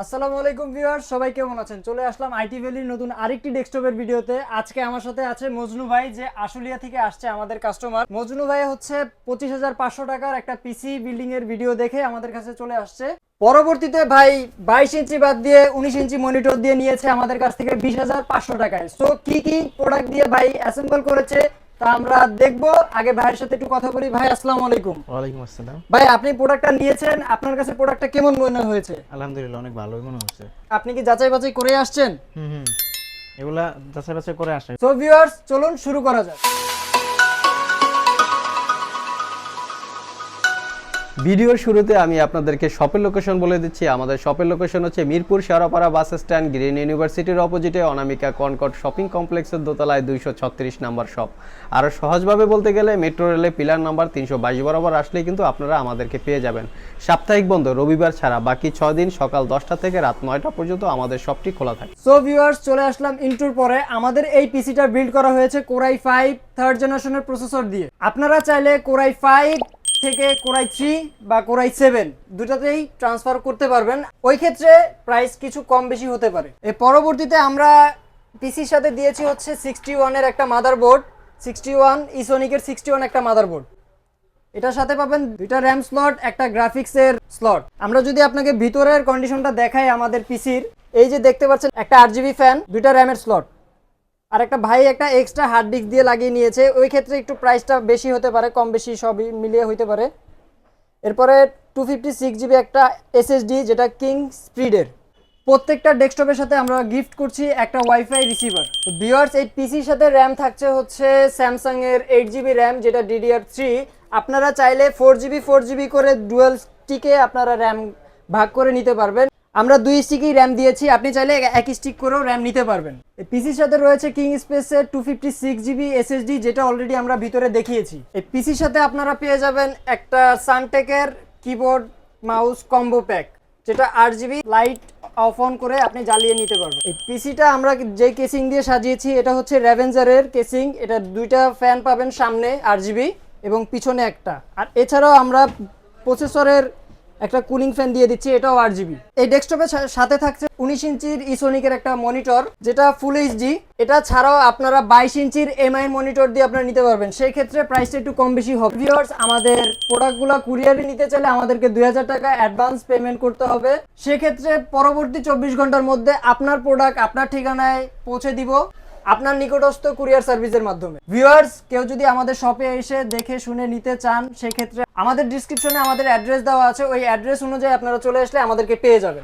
আসসালামু আলাইকুম ভিউয়ার্স, সবাই কেমন আছেন? চলে আসলাম আইটি ভ্যালির নতুন আরেকটি ডেস্কটপের ভিডিওতে। আজকে আমার সাথে আছে মজনু ভাই, যে আশুলিয়া থেকে আসছে আমাদের কাস্টমার। মজনু ভাই হচ্ছে 25,500 টাকার একটা পিসি বিল্ডিং এর ভিডিও দেখে আমাদের কাছে চলে আসছে। পরবর্তীতে ভাই 22 ইঞ্চি বাদ দিয়ে 19 ইঞ্চি মনিটর দিয়ে নিয়েছে আমাদের কাছ থেকে 20,500 টাকায়। সো কি কি প্রোডাক্ট দিয়ে ভাই অ্যাসেম্বল করেছে তা আমরা দেখবো। আগে ভাইয়ের সাথে একটু কথা বলি। ভাই আসসালামু আলাইকুম। ওয়ালাইকুম আসসালাম। ভাই আপনি প্রোডাক্টটা নিয়েছেন, আপনার কাছে প্রোডাক্টটা কেমন মনে হয়েছে? আলহামদুলিল্লাহ অনেক ভালোই মনে হচ্ছে। আপনি কি যাচাই বাছাই করে আসছেন? এগুলা যাচাই বাছাই করে আসে। সো ভিউয়ার্স, চলুন শুরু করা যাক। ভিডিওর শুরুতে আমি আপনাদেরকে শপের লোকেশন বলে দিচ্ছি। আমাদের শপের লোকেশন হচ্ছে Mirpur Shewrapara bus stand, green ইউনিভার্সিটির অপোজিটে অনামিকা কনকর শপিং কমপ্লেক্সের দোতলায় 236 নাম্বার শপ। আর সহজভাবে বলতে গেলে মেট্রো রেলে পিলার নাম্বার 322 বরাবর আসলেই কিন্তু আপনারা আমাদেরকে পেয়ে যাবেন। সাপ্তাহিক বন্ধ রবিবার ছাড়া বাকি 6 দিন সকাল 10টা থেকে রাত 9টা পর্যন্ত আমাদের শপটি খোলা থাকে। সো ভিউয়ার্স, চলে আসলাম ইন্ট্রোর পরে। আমাদের এই পিসিটা বিল্ড করা হয়েছে Core i5 থার্ড জেনারেশনের প্রসেসর দিয়ে। আপনারা চাইলে Core i5 থেকে Core i3 বা Core i7 দুটাতেই ট্রান্সফার করতে পারবেন। ওই ক্ষেত্রে প্রাইস কিছু কম বেশি হতে পারে। এর পরবর্তীতে আমরা পিসির সাথে দিয়েছি হচ্ছে 61 এর একটা মাদারবোর্ড, 61 𝗧শ্যিকের 61 একটা মাদারবোর্ড। এটার সাথে পাবেন দুইটা র্যাম স্লট, একটা গ্রাফিক্সের স্লট। আমরা যদি আপনাকে ভিতরের কন্ডিশনটা দেখাই আমাদের পিসির, এই যে দেখতে পাচ্ছেন একটা 8GB ফ্যান, দুইটা র্যামের স্লট, আর একটা ভাই একটা এক্সট্রা হার্ড ডিস্ক দিয়ে লাগিয়ে নিয়েছে। ওই ক্ষেত্রে একটু প্রাইসটা বেশি হতে পারে, কম বেশি সবই মিলিয়ে হতে পারে। এরপরে 256GB একটা এসএসডি, যেটা কিং স্পিডের। প্রত্যেকটা ডেস্কটপের সাথে আমরা গিফট করছি একটা ওয়াইফাই রিসিভার। তো ভিউয়ার্স, এই পিসির সাথে র্যাম থাকছে হচ্ছে স্যামসাং এর 8GB র্যাম, যেটা DDR3। আপনারা চাইলে 4GB করে ডুয়াল স্টিকে আপনারা র্যাম ভাগ করে নিতে পারবেন। আমরা 2 স্টিকই র্যাম দিয়েছি, আপনি চাইলে এক স্টিক করেও র্যাম নিতে পারবেন। এই পিসির সাথে রয়েছে কিং স্পেসের 256GB এসএসডি, যেটা অলরেডি আমরা ভিতরে দেখিয়েছি। এই পিসির সাথে আপনারা পেয়ে যাবেন একটা সানটেকের কিবোর্ড মাউস কম্বো প্যাক, যেটা 8GB লাইট অফ অন করে আপনি জ্বালিয়ে নিতে পারবেন। এই পিসিটা আমরা যে কেসিং দিয়ে সাজিয়েছি এটা হচ্ছে র্যাভেঞ্জারের কেসিং। এটা দুইটা ফ্যান পাবেন, সামনে 8GB এবং পিছনে একটা। আর এছাড়াও আমরা প্রসেসরের একটা কুলিং ফ্যান দিয়ে দিচ্ছি, এটাও 8GB। এই ডেস্কটপের সাথে থাকছে 19 ইঞ্চির 𝗧শ্যিকের একটা মনিটর, যেটা ফুল এইচডি। এটা ছাড়াও আপনারা 22 ইঞ্চির এমআই মনিটর দিয়ে আপনারা নিতে পারবেন। সেই ক্ষেত্রে প্রাইসটা একটু কম বেশি হবে। ভিউয়ার্স, আমাদের প্রোডাক্টগুলো কুরিয়ারে নিতে চাইলে আমাদেরকে 2000 টাকা অ্যাডভান্স পেমেন্ট করতে হবে। সেক্ষেত্রে পরবর্তী 24 ঘন্টার মধ্যে আপনার প্রোডাক্ট আপনার ঠিকানায় পৌঁছে দিব আপনার নিকটস্থ কুরিয়ার সার্ভিসের মাধ্যমে। ভিউয়ার্স, কেউ যদি আমাদের শপে এসে দেখে শুনে নিতে চান, সেক্ষেত্রে আমাদের ডিসক্রিপশনে আমাদের অ্যাড্রেস দেওয়া আছে, ওই অ্যাড্রেস অনুযায়ী আপনারা চলে আসলে আমাদেরকে পেয়ে যাবেন।